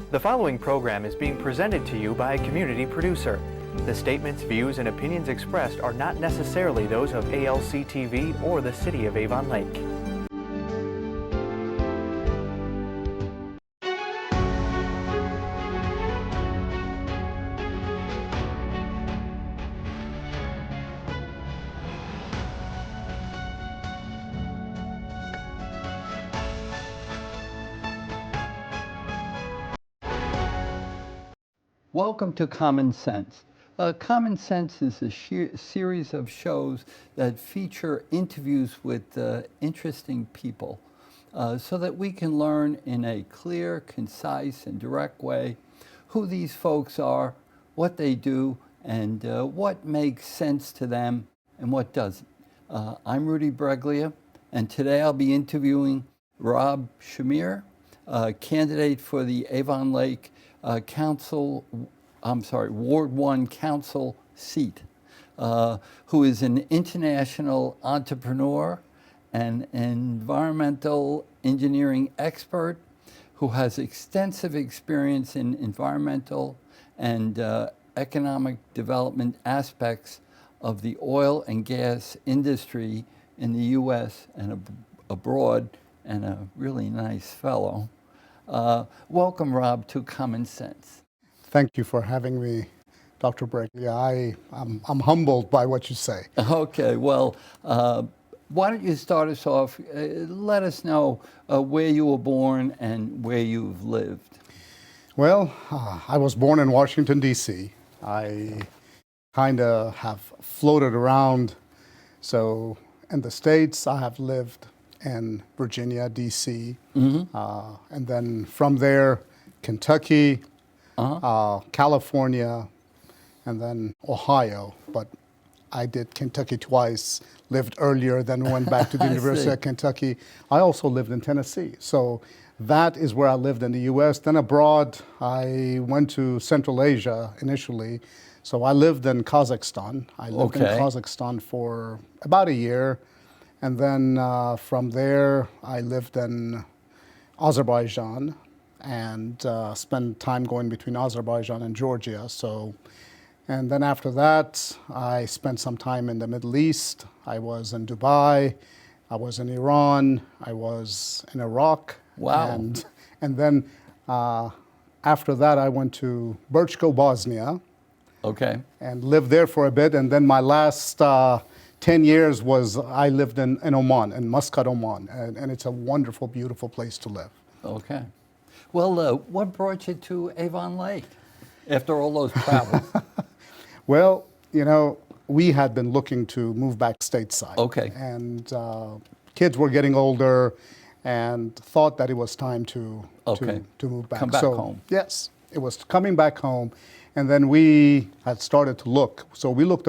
The following program is being presented to you by a community producer. The statements, views, and opinions expressed are not necessarily those of ALC-TV or the City of Avon Lake. Welcome to Common Sense. Common Sense is a series of shows that feature interviews with interesting people so that we can learn in a clear, concise, and direct way who these folks are, what they do, and what makes sense to them and what doesn't. I'm Rudy Breglia, and today I'll be interviewing Rob Shahmir, candidate for the Avon Lake Ward 1 Council seat, who is an international entrepreneur, an environmental engineering expert, who has extensive experience in environmental and economic development aspects of the oil and gas industry in the U.S. and abroad, and a really nice fellow. Welcome, Rob, to Common Sense. Thank you for having me, Dr. Breglia. I'm humbled by what you say. Okay, well, why don't you start us off? Let us know where you were born and where you've lived. Well, I was born in Washington, D.C. I kind of have floated around. So in the States, I have lived in Virginia, D.C., and then from there, Kentucky, California, and then Ohio. But I did Kentucky twice, lived earlier, then went back to the University of Kentucky. I also lived in Tennessee. So that is where I lived in the U.S. Then abroad, I went to Central Asia initially. So I lived in Kazakhstan. I lived in Kazakhstan for about a year. And then from there, I lived in Azerbaijan and spent time going between Azerbaijan and Georgia. And then after that, I spent some time in the Middle East. I was in Dubai, I was in Iran, I was in Iraq. Wow. And then after that, I went to Brčko, Bosnia. Okay. And lived there for a bit. And then my last 10 years I lived in Oman, in Muscat, Oman. And it's a wonderful, beautiful place to live. Okay. Well, what brought you to Avon Lake after all those travels? Well, you know, we had been looking to move back stateside. Okay. And kids were getting older and thought that it was time to move back. Come back home. Yes, it was coming back home. And then we had started to look. So we looked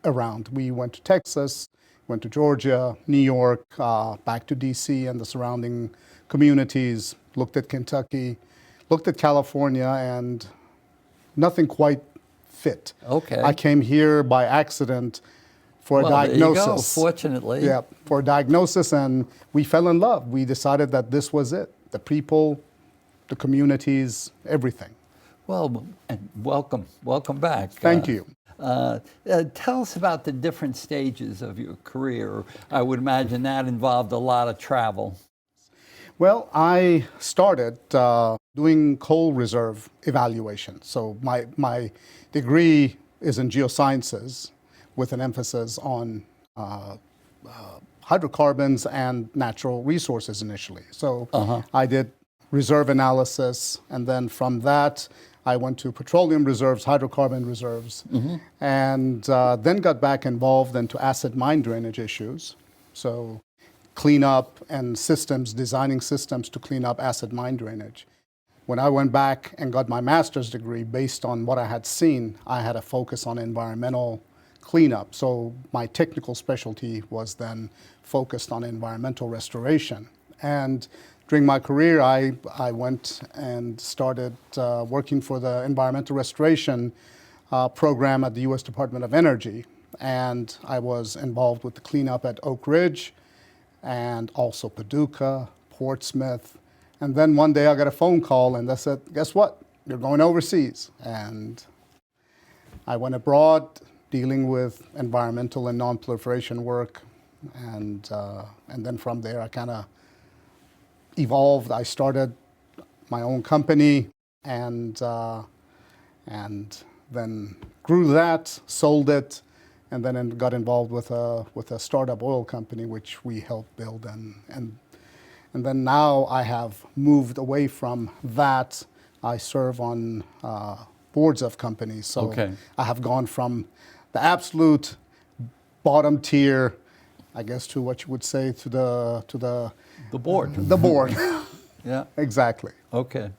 around. We went to Texas, went to Georgia, New York, back to D.C. and the surrounding communities, looked at Kentucky, looked at California, and nothing quite fit. Okay. I came here by accident for a diagnosis. There you go, fortunately. Yeah, for a diagnosis, and we fell in love. We decided that this was it. The people, the communities, everything. Well, welcome back. Thank you. Tell us about the different stages of your career. I would imagine that involved a lot of travel. Well, I started doing coal reserve evaluation. So my degree is in geosciences with an emphasis on hydrocarbons and natural resources initially. So I did reserve analysis, and then from that, I went to petroleum reserves, hydrocarbon reserves, and then got back involved into acid mine drainage issues. So cleanup and systems, designing systems to clean up acid mine drainage. When I went back and got my master's degree, based on what I had seen, I had a focus on environmental cleanup. So my technical specialty was then focused on environmental restoration. And during my career, I went and started working for the environmental restoration program at the U.S. Department of Energy. And I was involved with the cleanup at Oak Ridge and also Paducah, Portsmouth, And then one day I got a phone call and they said, guess what? You're going overseas. And I went abroad dealing with environmental and non-proliferation work. And then from there, I kind of evolved. I started my own company and then grew that, sold it, and then got involved with a startup oil company, which we helped build. And then now I have moved away from that. I serve on boards of companies. So I have gone from the absolute bottom tier, I guess, to what you would say to the board. The board. Yeah. Exactly. Okay.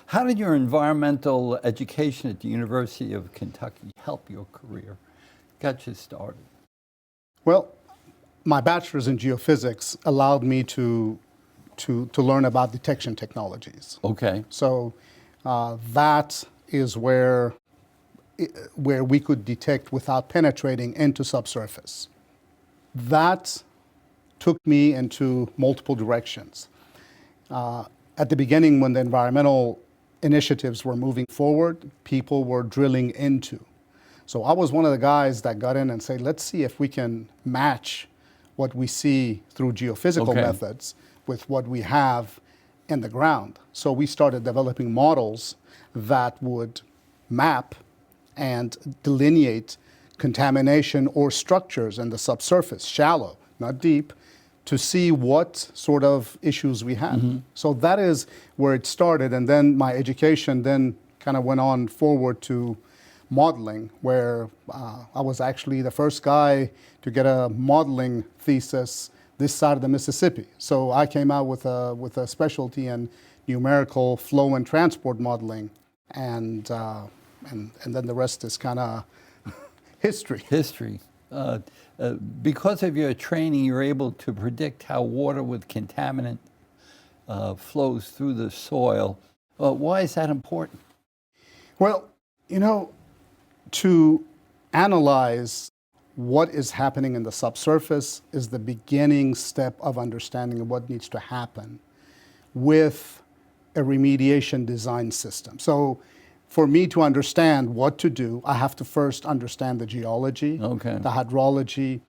How did your environmental education at the University of Kentucky help your career? Got you started? Well, my bachelor's in geophysics allowed me to learn about detection technologies. Okay. So that is where we could detect without penetrating into subsurface. That took me into multiple directions. At the beginning, when the environmental initiatives were moving forward, people were drilling into. So I was one of the guys that got in and said, let's see if we can match what we see through geophysical methods with what we have in the ground. So we started developing models that would map and delineate contamination or structures in the subsurface, shallow, not deep, to see what sort of issues we had. So that is where it started. And then my education then kind of went on forward to modeling, where I was actually the first guy to get a modeling thesis this side of the Mississippi. So I came out with a specialty in numerical flow and transport modeling, and then the rest is kind of history. History. Because of your training, you're able to predict how water with contaminant flows through the soil. Why is that important? Well, to analyze what is happening in the subsurface is the beginning step of understanding what needs to happen with a remediation design system. So for me to understand what to do, I have to first understand the geology, the hydrology,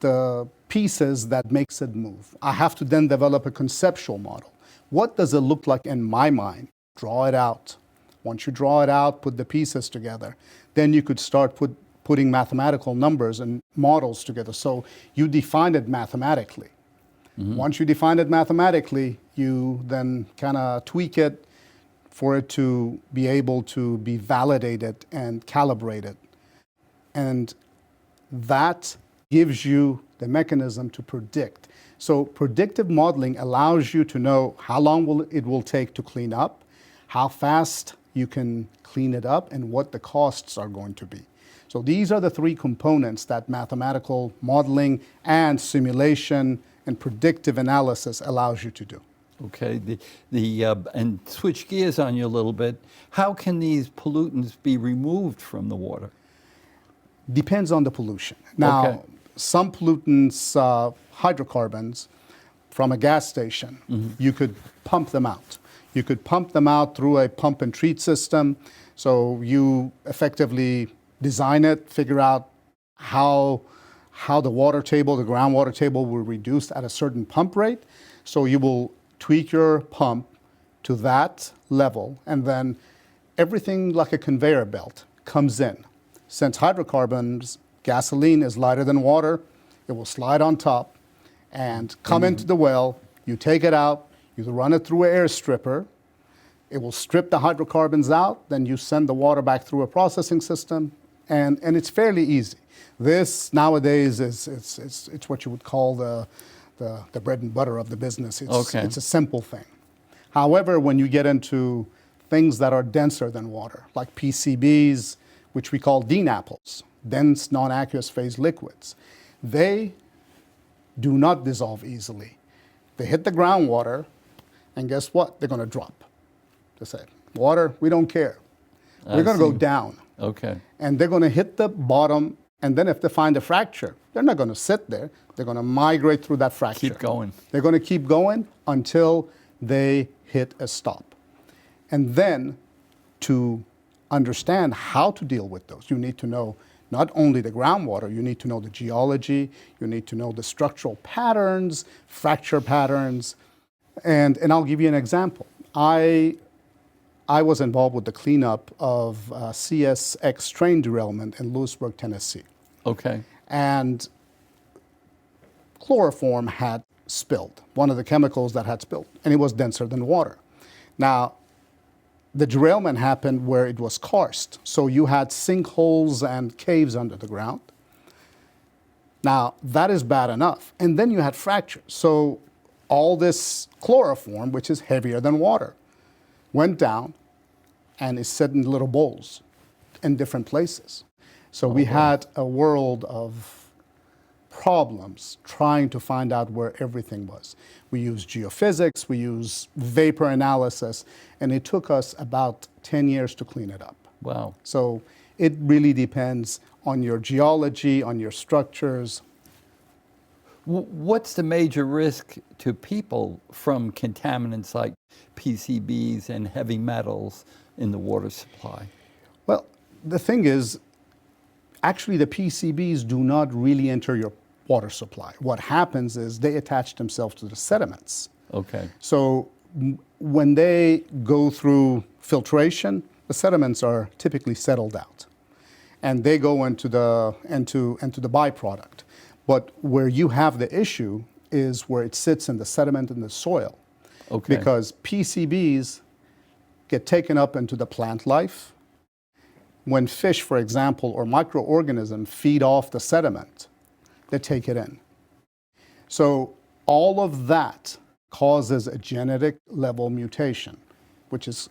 the pieces that makes it move. I have to then develop a conceptual model. What does it look like in my mind? Draw it out. Once you draw it out, put the pieces together, then you could start putting mathematical numbers and models together. So you define it mathematically. Once you define it mathematically, you then kind of tweak it for it to be able to be validated and calibrated. And that gives you the mechanism to predict. So predictive modeling allows you to know how long it will take to clean up, how fast you can clean it up, and what the costs are going to be. So these are the three components that mathematical modeling and simulation and predictive analysis allows you to do. Okay, and switch gears on you a little bit. How can these pollutants be removed from the water? Depends on the pollution. Now, some pollutants, hydrocarbons from a gas station, you could pump them out. You could pump them out through a pump and treat system. So you effectively design it, figure out how the water table, the groundwater table will reduce at a certain pump rate. So you will tweak your pump to that level, and then everything like a conveyor belt comes in. Since hydrocarbons, gasoline is lighter than water, it will slide on top and come into the well. You take it out, you run it through an air stripper, it will strip the hydrocarbons out, then you send the water back through a processing system, and it's fairly easy. This nowadays it's what you would call the bread and butter of the business. It's a simple thing. However, when you get into things that are denser than water, like PCBs, which we call DNAPLs, dense non-aqueous phase liquids, they do not dissolve easily. They hit the groundwater, and guess what? They're going to drop. They say, water, we don't care. We're going to go down. Okay. And they're going to hit the bottom, and then if they find a fracture, they're not going to sit there. They're going to migrate through that fracture. Keep going. They're going to keep going until they hit a stop. And then to understand how to deal with those, you need to know not only the groundwater, you need to know the geology, you need to know the structural patterns, fracture patterns. And I'll give you an example. I was involved with the cleanup of CSX train derailment in Lewisburg, Tennessee. Okay. And chloroform had spilled, one of the chemicals that had spilled, and it was denser than water. Now, the derailment happened where it was karst, so you had sinkholes and caves under the ground. Now, that is bad enough. And then you had fractures. So all this chloroform, which is heavier than water, went down and is set in little bowls in different places. So we had a world of problems trying to find out where everything was. We used geophysics, we used vapor analysis, and it took us about 10 years to clean it up. Wow. So it really depends on your geology, on your structures. What's the major risk to people from contaminants like PCBs and heavy metals in the water supply? Well, the thing is, actually the PCBs do not really enter your water supply. What happens is they attach themselves to the sediments. Okay. So when they go through filtration, the sediments are typically settled out, and they go into the byproduct. But where you have the issue is where it sits in the sediment in the soil. Okay. Because PCBs get taken up into the plant life. When fish, for example, or microorganisms feed off the sediment, they take it in. So all of that causes a genetic level mutation, which is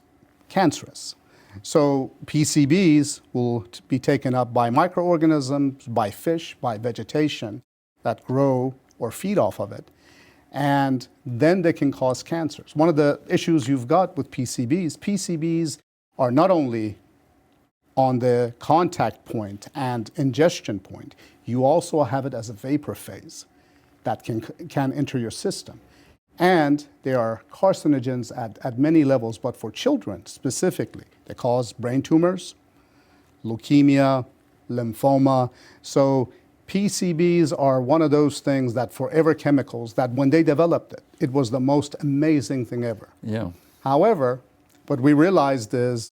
cancerous. So PCBs will be taken up by microorganisms, by fish, by vegetation that grow or feed off of it, and then they can cause cancers. One of the issues you've got with PCBs are not only on the contact point and ingestion point, you also have it as a vapor phase that can enter your system. And they are carcinogens at many levels, but for children specifically, they cause brain tumors, leukemia, lymphoma. So PCBs are one of those things that forever chemicals that when they developed it, it was the most amazing thing ever. Yeah. However, what we realized is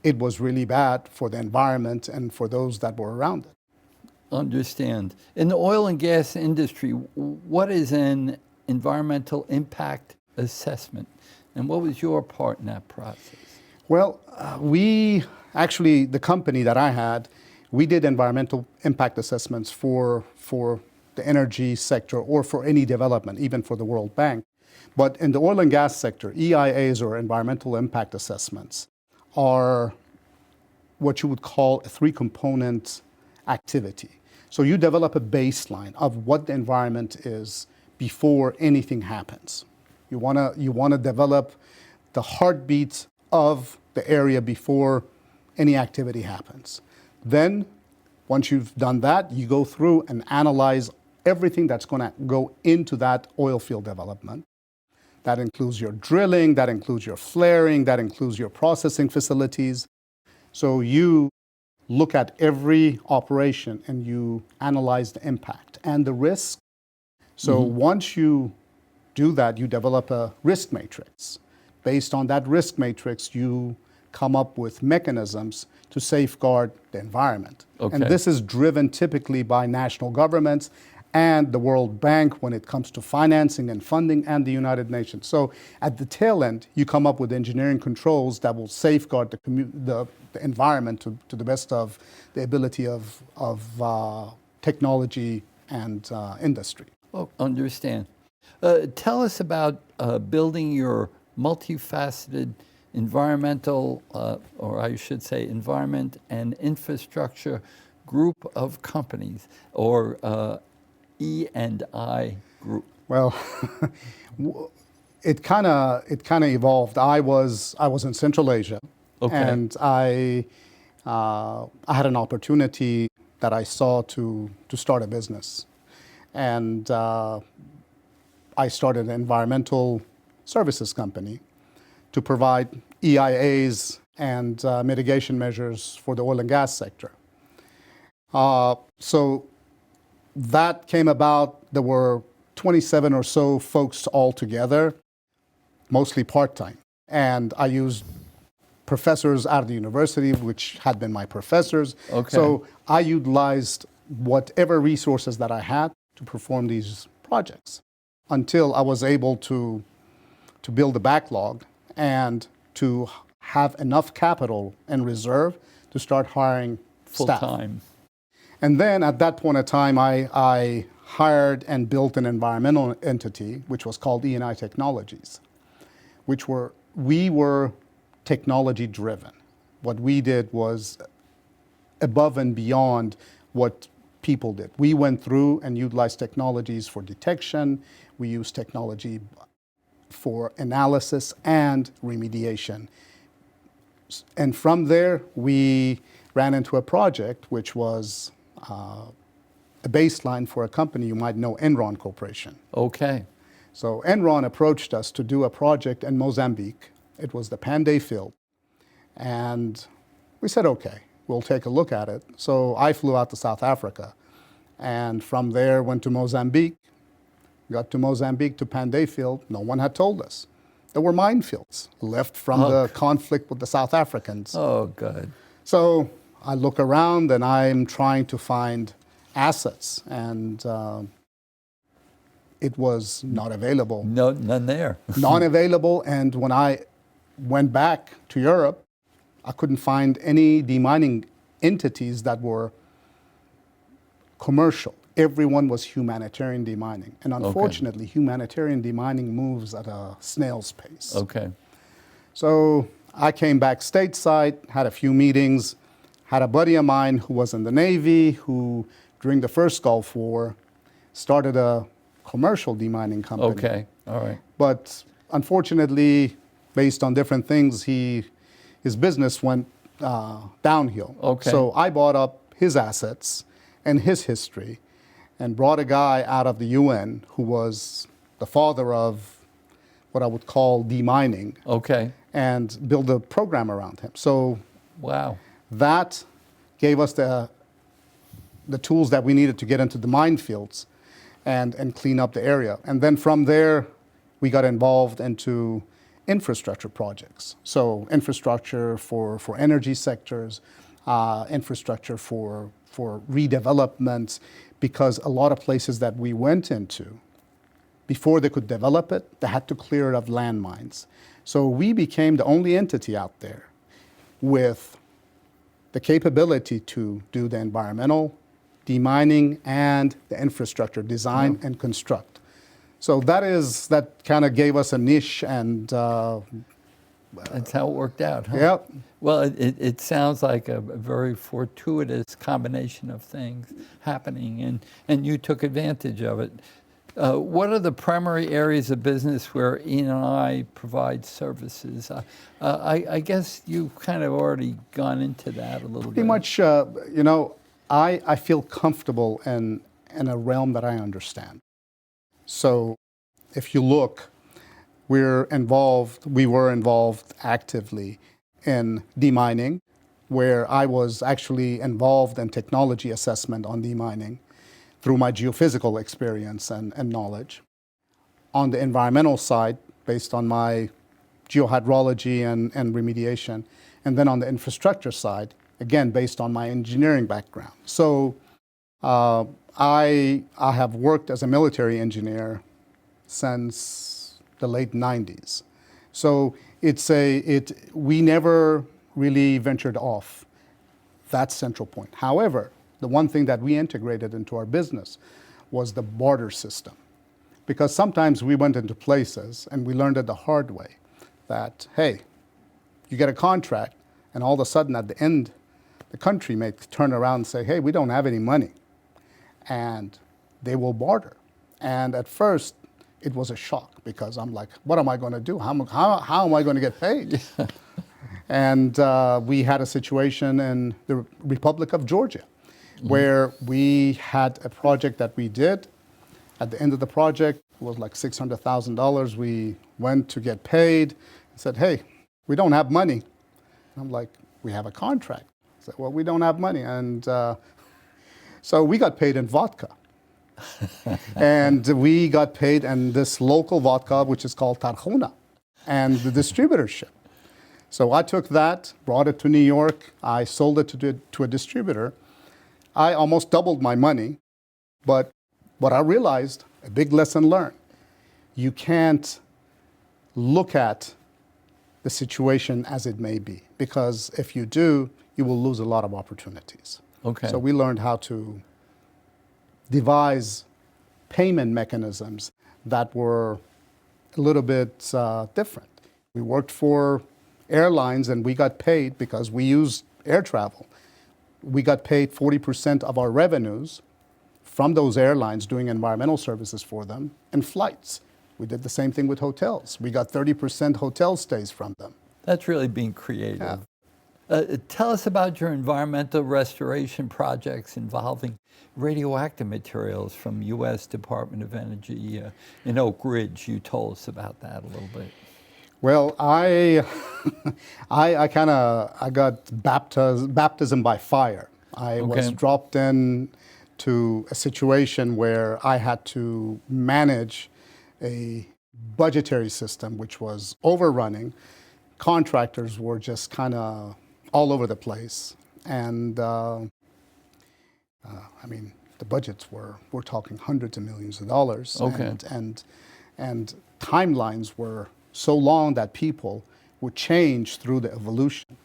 it was really bad for the environment and for those that were around it. Understand. In the oil and gas industry, what is an environmental impact assessment? And what was your part in that process? Well, the company that I had, we did environmental impact assessments for the energy sector or for any development, even for the World Bank. But in the oil and gas sector, EIAs, or environmental impact assessments, are what you would call a three-component activity. So you develop a baseline of what the environment is before anything happens. You want to develop the heartbeat of the area before any activity happens. Then, once you've done that, you go through and analyze everything that's going to go into that oil field development. That includes your drilling, that includes your flaring, that includes your processing facilities. So you look at every operation and you analyze the impact and the risk. So once you do that, you develop a risk matrix. Based on that risk matrix, you come up with mechanisms to safeguard the environment. Okay. And this is driven typically by national governments and the World Bank when it comes to financing and funding, and the United Nations. So at the tail end, you come up with engineering controls that will safeguard the environment to the best of the ability of technology and industry. Oh, understand. Tell us about building your multifaceted environmental, or I should say environment and infrastructure group of companies, or E&I group. Well, it kind of evolved. I was in Central Asia, Okay. and I had an opportunity that I saw to start a business, and I started an environmental services company to provide EIAs and mitigation measures for the oil and gas sector. So that came about. There were 27 or so folks all together, mostly part-time. And I used professors out of the university, which had been my professors. Okay. So I utilized whatever resources that I had to perform these projects until I was able to build a backlog and to have enough capital and reserve to start hiring staff. Full-time. And then at that point in time, I hired and built an environmental entity, which was called E&I Technologies, we were technology driven. What we did was above and beyond what people did. We went through and utilized technologies for detection. We used technology for analysis and remediation. And from there, we ran into a project which was a baseline for a company you might know, Enron Corporation. Okay. So Enron approached us to do a project in Mozambique. It was the Panday field. And we said, okay, we'll take a look at it. So I flew out to South Africa. And from there, went to Mozambique. Got to Mozambique to Panday field. No one had told us. There were minefields left from the conflict with the South Africans. Oh, good. So I look around and I'm trying to find assets. And it was not available. No, none there. Non-available, and when I went back to Europe, I couldn't find any demining entities that were commercial. Everyone was humanitarian demining, and unfortunately, humanitarian demining moves at a snail's pace. Okay. So I came back stateside, had a few meetings, had a buddy of mine who was in the Navy, who during the first Gulf War started a commercial demining company. Okay, all right. But unfortunately, based on different things, his business went downhill. Okay. So I bought up his assets and his history and brought a guy out of the UN who was the father of what I would call demining. Okay. And build a program around him. So wow. That gave us the tools that we needed to get into the minefields and clean up the area. And then from there, we got involved into infrastructure projects. So infrastructure for energy sectors, infrastructure for redevelopment, because a lot of places that we went into, before they could develop it, they had to clear it of landmines. So we became the only entity out there with the capability to do the environmental, demining, and the infrastructure design and construct. So that kind of gave us a niche, and that's how it worked out, huh? Yep. Well, it sounds like a very fortuitous combination of things happening, and you took advantage of it. What are the primary areas of business where E&I provides services? I guess you've kind of already gone into that a little bit. Pretty much, I feel comfortable in a realm that I understand. So if you look, we were involved actively in demining, where I was actually involved in technology assessment on demining through my geophysical experience and knowledge. On the environmental side, based on my geohydrology and remediation, and then on the infrastructure side, again, based on my engineering background. So I have worked as a military engineer since the late 90s. So we never really ventured off that central point. However, the one thing that we integrated into our business was the barter system. Because sometimes we went into places and we learned it the hard way that, hey, you get a contract and all of a sudden at the end, the country may turn around and say, hey, we don't have any money. And they will barter. And at first, it was a shock because I'm like, what am I going to do? How am I going to get paid? And we had a situation in the Republic of Georgia where we had a project that we did. At the end of the project, it was like $600,000. We went to get paid and said, hey, we don't have money. I'm like, we have a contract. I said, well, we don't have money. And so we got paid in vodka. And we got paid in this local vodka, which is called Tarhuna, and the distributorship. So I took that, brought it to New York. I sold it to a distributor. I almost doubled my money. But what I realized, a big lesson learned, you can't look at the situation as it may be, because if you do, you will lose a lot of opportunities. Okay. So we learned how to devise payment mechanisms that were a little bit different. We worked for airlines and we got paid because we used air travel. We got paid 40% of our revenues from those airlines doing environmental services for them and flights. We did the same thing with hotels. We got 30% hotel stays from them. That's really being creative. Tell us about your environmental restoration projects involving radioactive materials from U.S. Department of Energy in Oak Ridge. You told us about that a little bit. Well, I got baptism by fire. I was dropped in to a situation where I had to manage a budgetary system which was overrunning. Contractors were just kind of all over the place. And I mean, the budgets we're talking hundreds of millions of dollars. Okay. And timelines were so long that people would change through the evolution.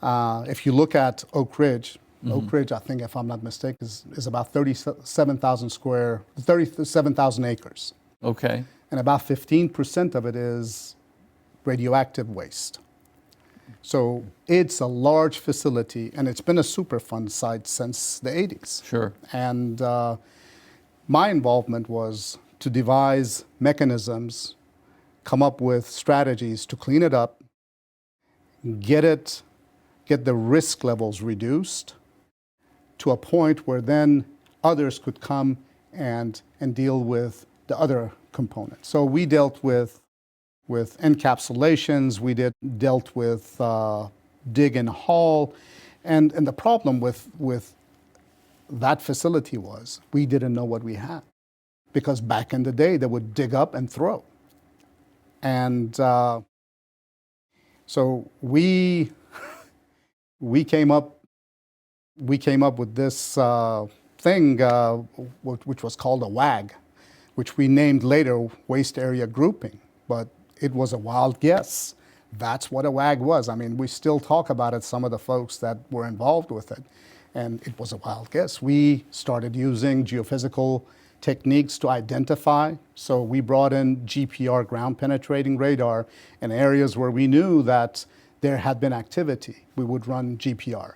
If you look at Oak Ridge, Oak Ridge, I think if I'm not mistaken, is about 37,000 acres. Okay. And about 15% of it is radioactive waste. So it's a large facility, and it's been a Superfund site since the 80s. Sure. And my involvement was to devise mechanisms, come up with strategies to clean it up, get the risk levels reduced to a point where then others could come and deal with the other components. So we dealt with encapsulations, we dealt with dig and haul, and the problem with that facility was we didn't know what we had, because back in the day they would dig up and throw, and so we came up with this thing which was called a WAG, which we named later Waste Area Grouping, but it was a wild guess. That's what a WAG was. I mean, we still talk about it, some of the folks that were involved with it, and it was a wild guess. We started using geophysical techniques to identify. So we brought in GPR, ground penetrating radar, in areas where we knew that there had been activity. We would run GPR.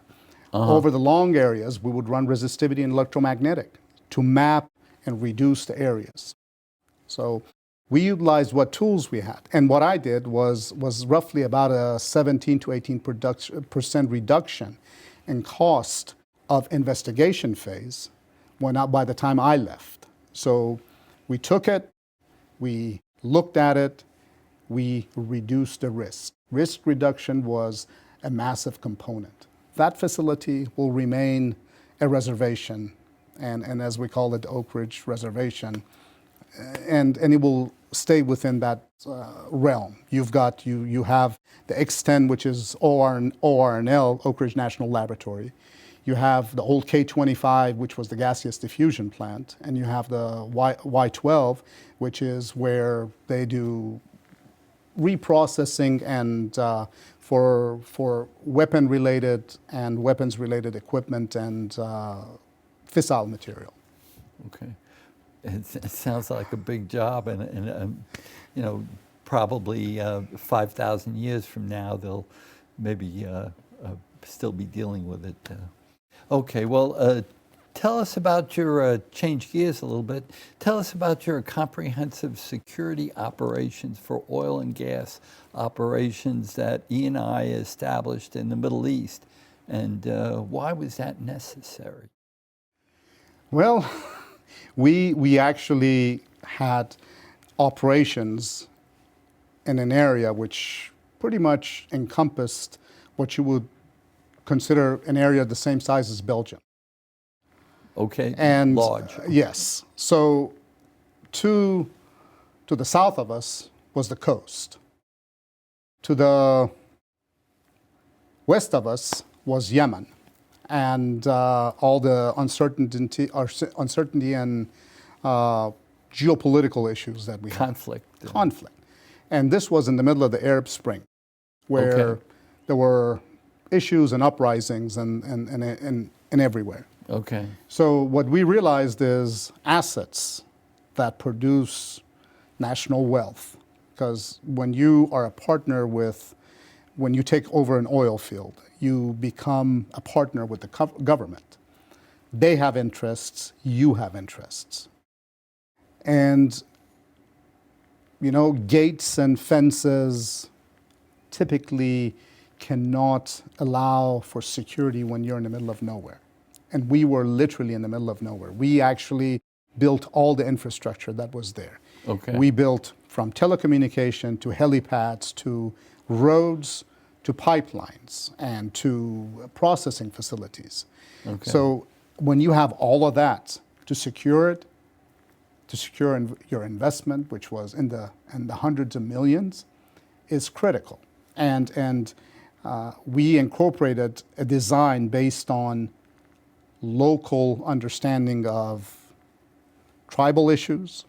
Over the long areas, we would run resistivity and electromagnetic to map and reduce the areas. So we utilized what tools we had. And what I did was roughly about a 17 to 18% reduction in cost of investigation phase by the time I left. So we took it, we looked at it, we reduced the risk. Risk reduction was a massive component. That facility will remain a reservation, and as we call it, the Oak Ridge Reservation, and it will stay within that realm. You have the X10, which is ORNL, Oak Ridge National Laboratory. You have the old K25, which was the gaseous diffusion plant, and you have the Y12, which is where they do reprocessing and for weapon-related and weapons-related equipment and fissile material. Okay. It sounds like a big job, and you know, probably 5,000 years from now, they'll maybe still be dealing with it. Okay, well, tell us about your, change gears a little bit, tell us about your comprehensive security operations for oil and gas operations that E&I established in the Middle East, and why was that necessary? Well, we actually had operations in an area which pretty much encompassed what you would consider an area the same size as Belgium. Okay, And large. Yes. So to the south of us was the coast. To the west of us was Yemen, and all the uncertainty and geopolitical issues that we had. Conflict. And this was in the middle of the Arab Spring, where there were issues and uprisings and everywhere. Okay. So what we realized is assets that produce national wealth, because when you are a partner with, when you take over an oil field, you become a partner with the government. They have interests, you have interests. And, you know, gates and fences typically cannot allow for security when you're in the middle of nowhere. And we were literally in the middle of nowhere. We actually built all the infrastructure that was there. Okay. We built from telecommunication to helipads to roads to pipelines and to processing facilities. Okay. So when you have all of that to secure it, to secure your investment, which was in the hundreds of millions, is critical. And we incorporated a design based on local understanding of tribal issues,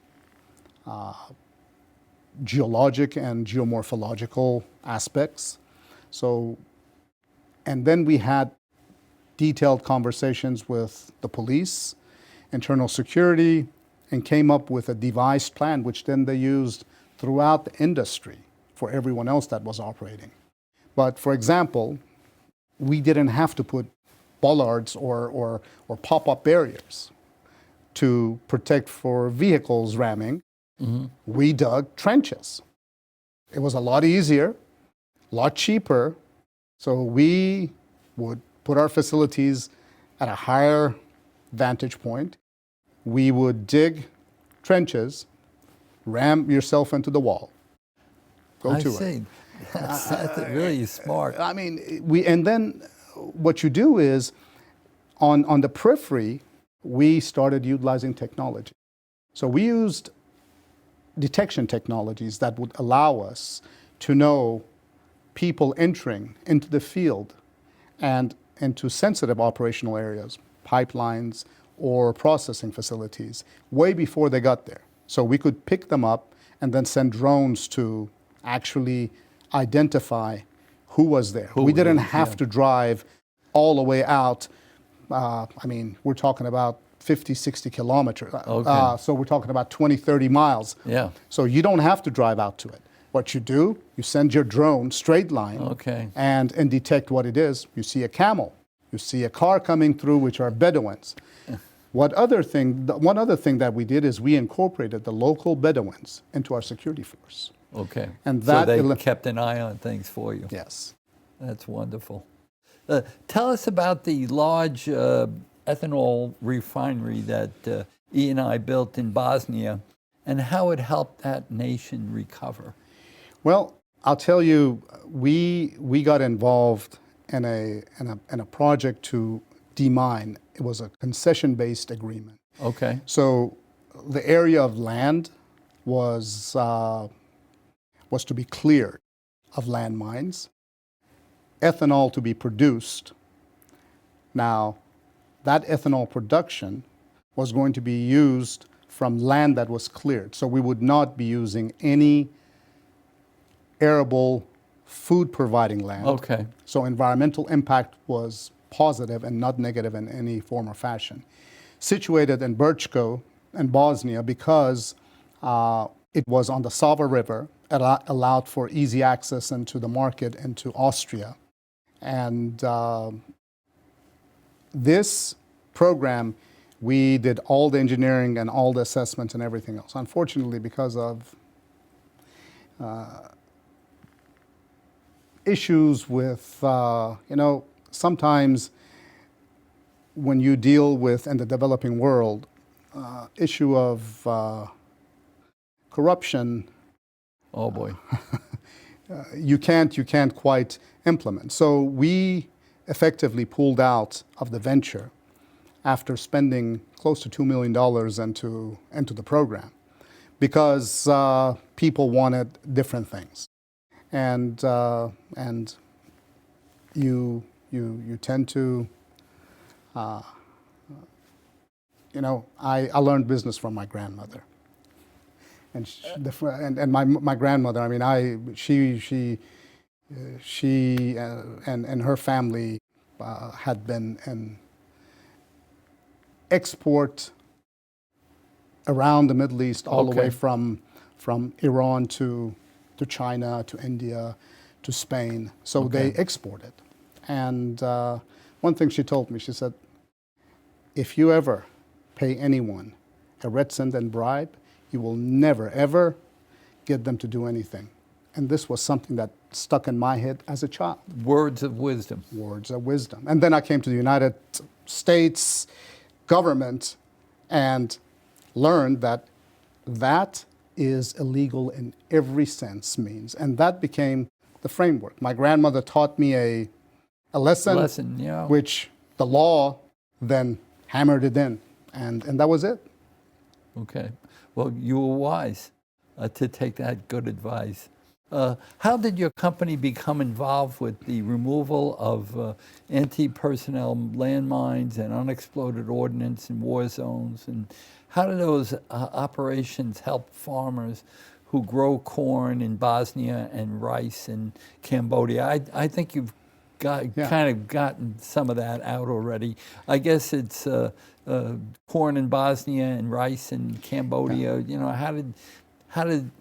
geologic and geomorphological aspects. So, and then we had detailed conversations with the police, internal security, and came up with a devised plan, which then they used throughout the industry for everyone else that was operating. But for example, we didn't have to put bollards or pop-up barriers to protect for vehicles ramming. Mm-hmm. We dug trenches. It was a lot easier, a lot cheaper. So we would put our facilities at a higher vantage point. We would dig trenches, ram yourself into the wall. Go to it. That's really smart. I mean, and then what you do is, on the periphery, we started utilizing technology. So we used detection technologies that would allow us to know people entering into the field and into sensitive operational areas, pipelines or processing facilities, way before they got there. So we could pick them up and then send drones to actually identify who was there. We didn't have to drive all the way out. I mean, we're talking about 50, 60 kilometers. Okay. So we're talking about 20, 30 miles. Yeah. So you don't have to drive out to it. What you do, you send your drone straight line and detect what it is. You see a camel. You see a car coming through, which are Bedouins. One other thing that we did is we incorporated the local Bedouins into our security force. Okay. And that so they kept an eye on things for you. Yes. That's wonderful. Tell us about the large ethanol refinery that E&I built in Bosnia and how it helped that nation recover. Well, I'll tell you, we got involved in a project to demine. It was a concession-based agreement. Okay. So the area of land was to be cleared of landmines, ethanol to be produced. Now, that ethanol production was going to be used from land that was cleared. So we would not be using any arable food-providing land. Okay. So environmental impact was positive and not negative in any form or fashion. Situated in Breglia in Bosnia because it was on the Sava River, it allowed for easy access into the market into Austria. And this program, we did all the engineering and all the assessments and everything else. Unfortunately, because of issues with, sometimes when you deal with, in the developing world, issue of corruption. Oh boy. you can't quite implement. So we effectively pulled out of the venture after spending close to $2 million into the program, because people wanted different things, and you tend to, I learned business from my grandmother, and my grandmother. I mean, she and her family had been an export around the Middle East, all the way from Iran to China, to India, to Spain. So they exported. And one thing she told me, she said, if you ever pay anyone a red cent and bribe, you will never, ever get them to do anything. And this was something that stuck in my head as a child. Words of wisdom. Words of wisdom. And then I came to the United States government and learned that that is illegal in every sense means. And that became the framework. My grandmother taught me a lesson, yeah. Which the law then hammered it in. And that was it. Okay. Well, you were wise to take that good advice. How did your company become involved with the removal of anti-personnel landmines and unexploded ordnance in war zones? And how do those operations help farmers who grow corn in Bosnia and rice in Cambodia? I think you've kind of gotten some of that out already. I guess it's corn in Bosnia and rice in Cambodia. You know, how did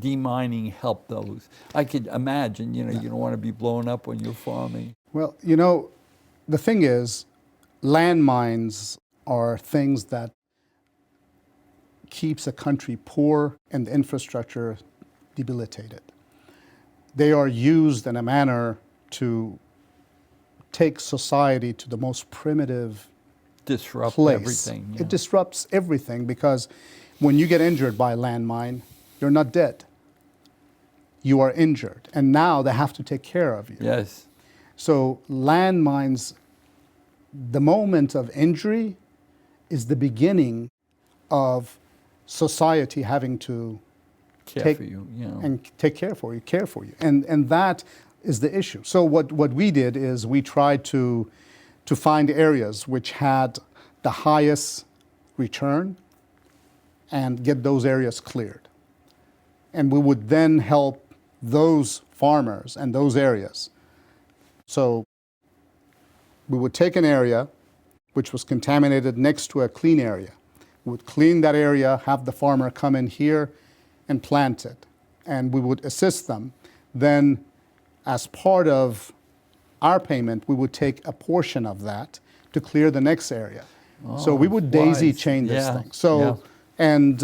demining help those? I could imagine, you don't want to be blown up when you're farming. Well, the thing is, landmines are things that keeps a country poor and the infrastructure debilitated. They are used in a manner to take society to the most primitive Disrupt place. Everything. Yeah. It disrupts everything, because when you get injured by a landmine, you're not dead. You are injured, and now they have to take care of you. Yes. So landmines, the moment of injury is the beginning of society having to care for you, and take care for you. And that is the issue. So what we did is we tried to find areas which had the highest return and get those areas cleared. And we would then help those farmers and those areas. So we would take an area which was contaminated next to a clean area. We would clean that area, have the farmer come in here and plant it. And we would assist them. Then, as part of our payment, we would take a portion of that to clear the next area. So we would daisy chain this thing. So, and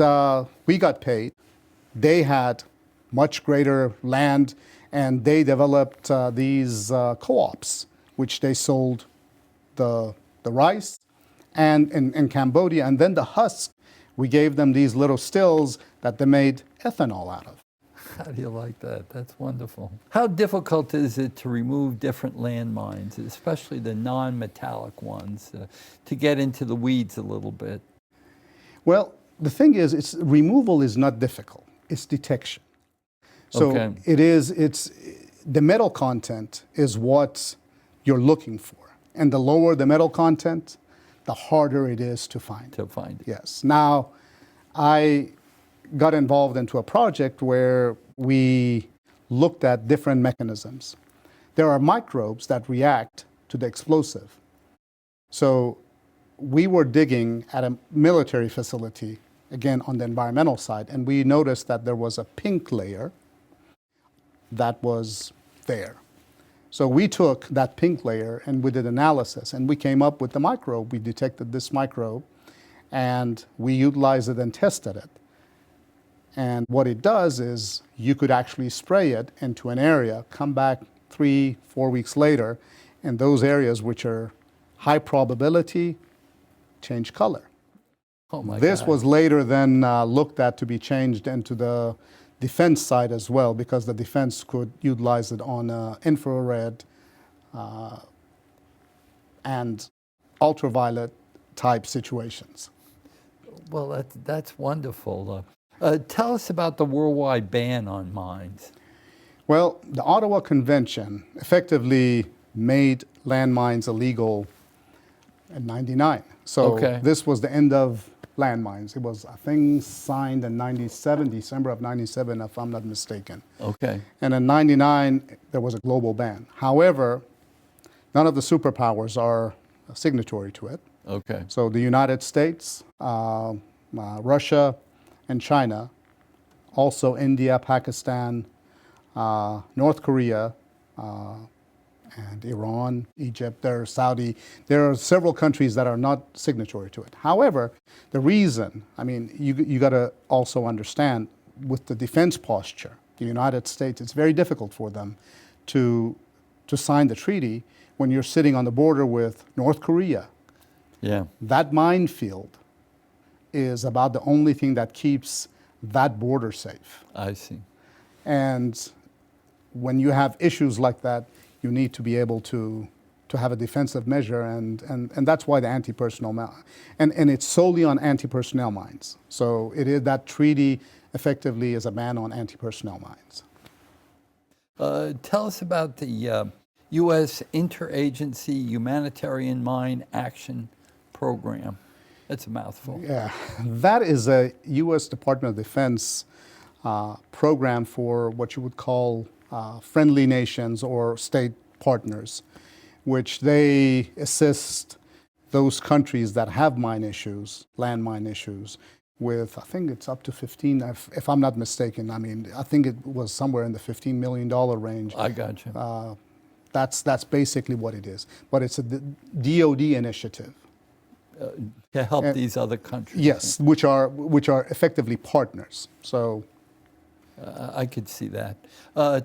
we got paid. They had much greater land, and they developed these co-ops, which they sold the rice and in Cambodia, and then the husk, we gave them these little stills that they made ethanol out of. How do you like that? That's wonderful. How difficult is it to remove different landmines, especially the non-metallic ones, to get into the weeds a little bit? Well, the thing is, removal is not difficult. It's detection. So it's the metal content is what you're looking for. And the lower the metal content, the harder it is to find. Yes. Now, I got involved into a project where we looked at different mechanisms. There are microbes that react to the explosive. So we were digging at a military facility, again on the environmental side, and we noticed that there was a pink layer that was there. So we took that pink layer and we did analysis, and we came up with the microbe. We detected this microbe, and we utilized it and tested it. And what it does is you could actually spray it into an area, come back 3-4 weeks later, and those areas which are high probability change color. Oh my This God. was later then looked at to be changed into the defense side as well, because the defense could utilize it on infrared and ultraviolet type situations. Well, that's wonderful. Tell us about the worldwide ban on mines. Well, the Ottawa Convention effectively made landmines illegal in '99. So this was the end of landmines. It was, I think, signed in '97, December of '97, if I'm not mistaken. Okay. And in '99, there was a global ban. However, none of the superpowers are signatory to it. Okay. So the United States, Russia, and China, also India, Pakistan, North Korea, and Iran, Egypt, Saudi. There are several countries that are not signatory to it. However, the reason, I mean, you got to also understand with the defense posture, the United States, it's very difficult for them to sign the treaty when you're sitting on the border with North Korea. Yeah. That minefield is about the only thing that keeps that border safe. I see. And when you have issues like that, you need to be able to have a defensive measure, and that's why the anti-personnel and it's solely on anti-personnel mines. So it is, that treaty effectively is a ban on anti-personnel mines. Tell us about the U.S. Interagency Humanitarian Mine Action Program. That's a mouthful. Yeah, that is a U.S. Department of Defense program for what you would call friendly nations or state partners, which they assist those countries that have mine issues, landmine issues, with, I think it's up to 15, if I'm not mistaken. I mean, I think it was somewhere in the $15 million range. I got you. That's basically what it is. But it's a DoD initiative. To help these other countries. Yes, which are effectively partners. So I could see that.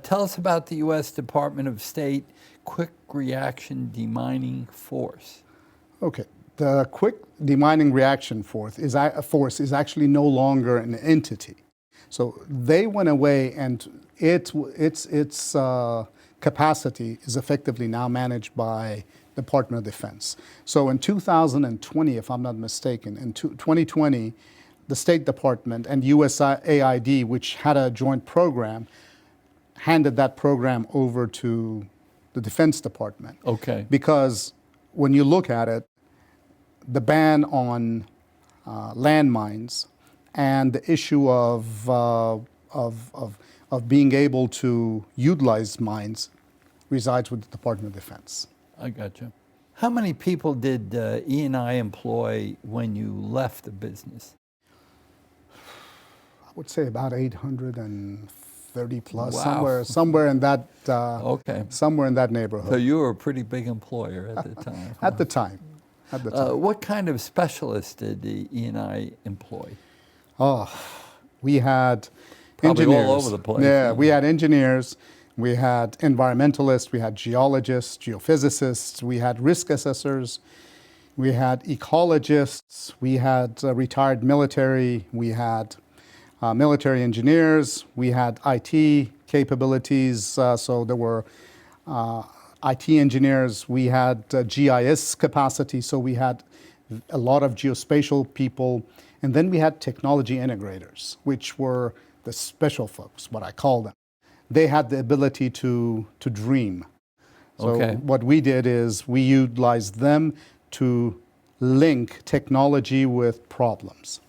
Tell us about the U.S. Department of State Quick Reaction Demining Force. Okay, the Quick Demining Reaction Force is actually no longer an entity. So they went away, and its capacity is effectively now managed by Department of Defense. So in 2020, if I'm not mistaken, in 2020, the State Department and USAID, which had a joint program, handed that program over to the Defense Department. Okay. Because when you look at it, the ban on landmines and the issue of being able to utilize mines resides with the Department of Defense. I got you. How many people did E&I employ when you left the business? I would say about 830 plus, Wow. somewhere in that Okay. somewhere in that neighborhood. So you were a pretty big employer at the time. At the time. What kind of specialists did the E&I employ? Oh, we had Probably engineers. all over the place. Yeah, we had engineers, we had environmentalists, we had geologists, geophysicists, we had risk assessors, we had ecologists, we had retired military, we had military engineers, we had IT capabilities, so there were IT engineers, we had GIS capacity, so we had a lot of geospatial people, and then we had technology integrators, which were the special folks, what I call them. They had the ability to dream. So Okay. what we did is we utilized them to link technology with problems.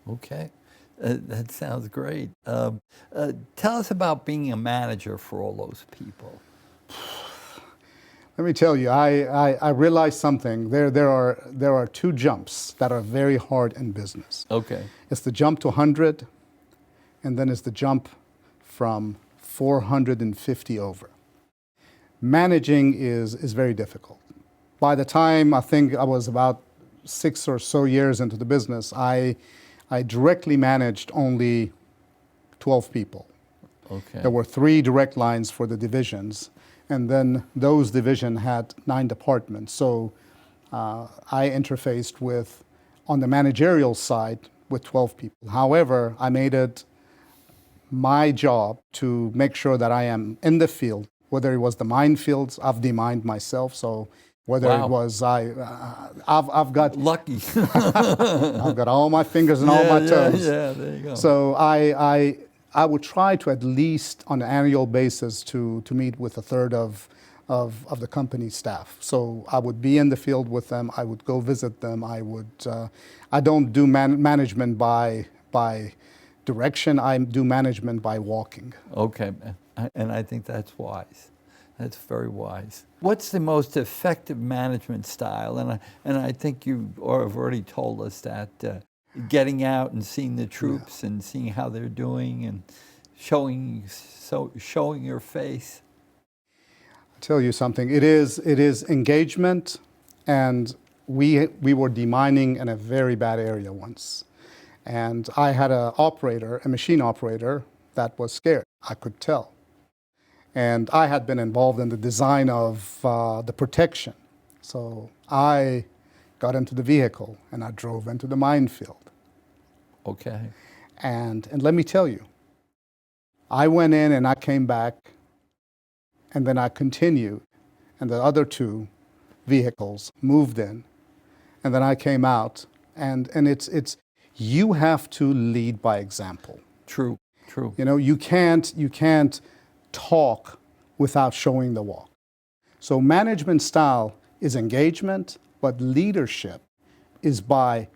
Okay. That sounds great. Tell us about being a manager for all those people. Let me tell you, I realized something. There are two jumps that are very hard in business. Okay. It's the jump to 100, and then it's the jump from 450 over. Managing is very difficult. By the time I think I was about 6 or so years into the business, I directly managed only 12 people. Okay. There were 3 direct lines for the divisions, and then those divisions had 9 departments. So I interfaced with, on the managerial side, with 12 people. However, I made it my job to make sure that I am in the field, whether it was the minefields, I've demined myself. So whether it was I've got Lucky. I've got all my fingers and all my toes. Yeah, there you go. So I would try to at least on an annual basis to meet with a third of the company staff. So I would be in the field with them. I would go visit them. I don't do management by direction. I do management by walking. Okay, and I think that's wise. That's very wise. What's the most effective management style? And I think you have already told us that getting out and seeing the troops and seeing how they're doing and showing your face. I'll tell you something. It is engagement, and we were demining in a very bad area once, and I had a machine operator that was scared. I could tell. And I had been involved in the design of the protection. So I got into the vehicle and I drove into the minefield. Okay. And let me tell you, I went in and I came back, and then I continued, and the other two vehicles moved in, and then I came out, and it's you have to lead by example. True. You know, you can't talk without showing the walk. So management style is engagement, but leadership is by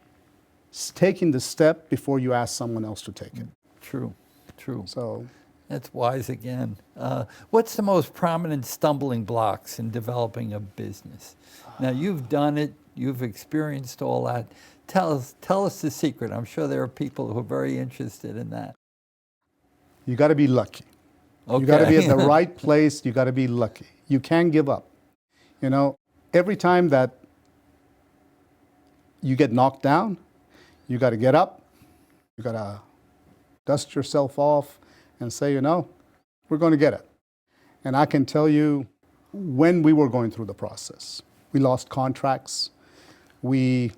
taking the step before you ask someone else to take it. True. So That's wise again. What's the most prominent stumbling blocks in developing a business? Now, you've done it. You've experienced all that. Tell us the secret. I'm sure there are people who are very interested in that. you got to be lucky. Okay. You got to be at the right place. You got to be lucky. You can't give up. You know, every time that you get knocked down, you got to get up. You got to dust yourself off and say, you know, we're going to get it. And I can tell you, when we were going through the process, we lost contracts. Enron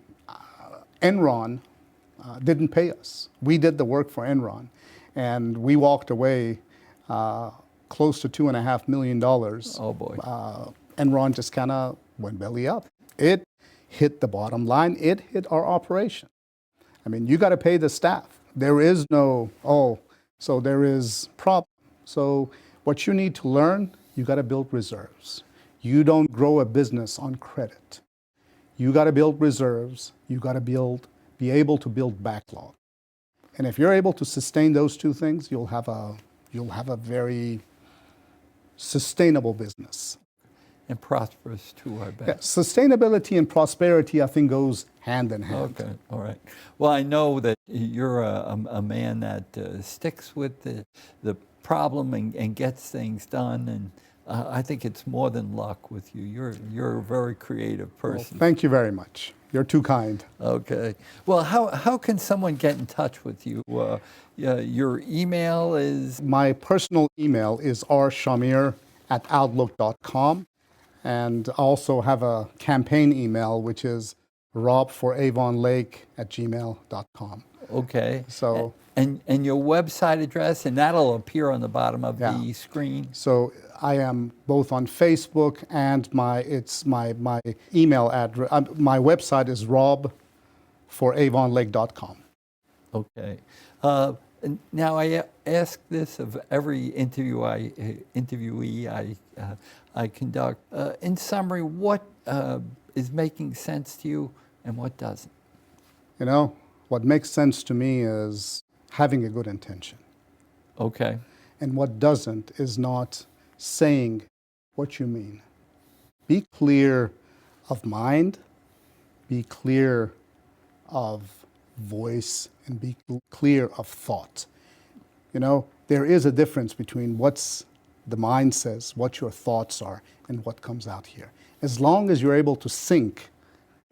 didn't pay us. We did the work for Enron, and we walked away close to $2.5 million. Oh boy. Enron just kind of went belly up. It hit the bottom line. It hit our operation. I mean, you got to pay the staff. There is no, so there is problem. So what you need to learn, you got to build reserves. You don't grow a business on credit. You got to build reserves. You got to be able to build backlog. And if you're able to sustain those two things, you'll have a very sustainable business. And prosperous too, I bet. Yeah, sustainability and prosperity, I think, goes hand in hand. Okay, all right. Well, I know that you're a man that sticks with the problem and gets things done, and I think it's more than luck with you. You're a very creative person. Well, thank you very much. You're too kind. Okay. Well, how can someone get in touch with you? Your email is? My personal email is rshahmir@outlook.com. And I also have a campaign email, which is robforavonlake@gmail.com. Okay. So, and your website address, and that'll appear on the bottom of the screen. So I am both on Facebook and my email address. My website is robforavonlake.com. Okay. Now I ask this of every interviewee I conduct. In summary, what is making sense to you and what doesn't? You know, what makes sense to me is having a good intention. Okay. And what doesn't is not saying what you mean. Be clear of mind, be clear of voice, and be clear of thought. You know, there is a difference between what's the mind says, what your thoughts are, and what comes out here. As long as you're able to sync,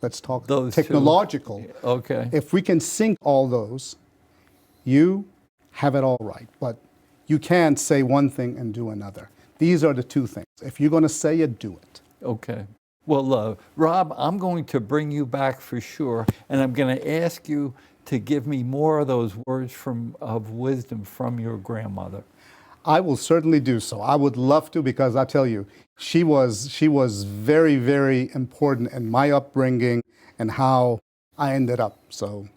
let's talk those technological. Two. Okay. If we can sync all those, you have it all right. But you can't say one thing and do another. These are the two things. If you're going to say it, do it. Okay. Well, Rob, I'm going to bring you back for sure, and I'm going to ask you to give me more of those words of wisdom from your grandmother. I will certainly do so. I would love to, because I tell you, she was very, very important in my upbringing and how I ended up. So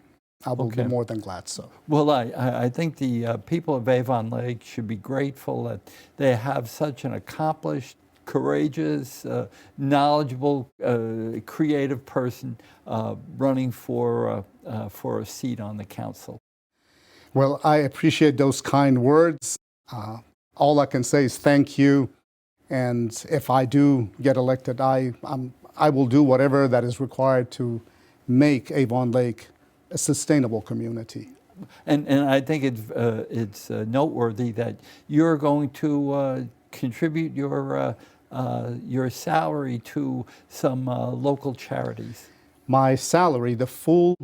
I will be more than glad so. Well, I think the people of Avon Lake should be grateful that they have such an accomplished, courageous, knowledgeable, creative person running for a seat on the council. Well, I appreciate those kind words. All I can say is thank you. And if I do get elected, I will do whatever that is required to make Avon Lake a sustainable community. And I think it's noteworthy that you're going to contribute your salary to some local charities. My salary, the full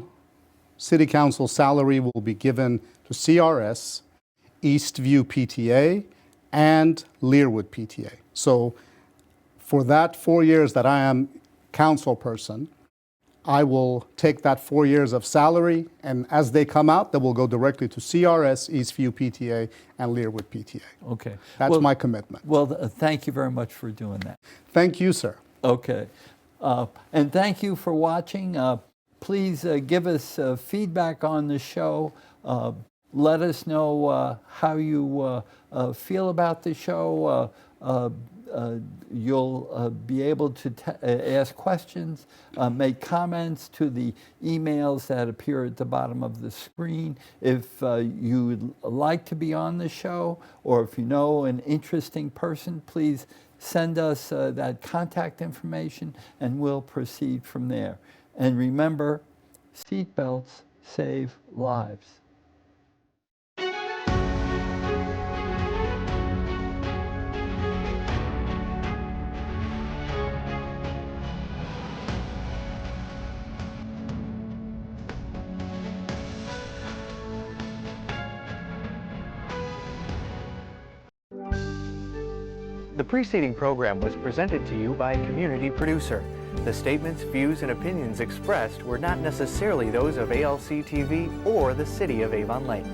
City Council salary, will be given to CRS, Eastview PTA, and Learwood PTA. So for that 4 years that I am council person, I will take that 4 years of salary, and as they come out, they will go directly to CRS, Eastview PTA, and Learwood PTA. Okay. That's my commitment. Well, thank you very much for doing that. Thank you, sir. Okay. And thank you for watching. Please give us feedback on the show. Let us know how you feel about the show. You'll be able to ask questions, make comments to the emails that appear at the bottom of the screen. If you'd like to be on the show, or if you know an interesting person, please send us that contact information and we'll proceed from there. And remember, seatbelts save lives. The preceding program was presented to you by a community producer. The statements, views, and opinions expressed were not necessarily those of ALC TV or the City of Avon Lake.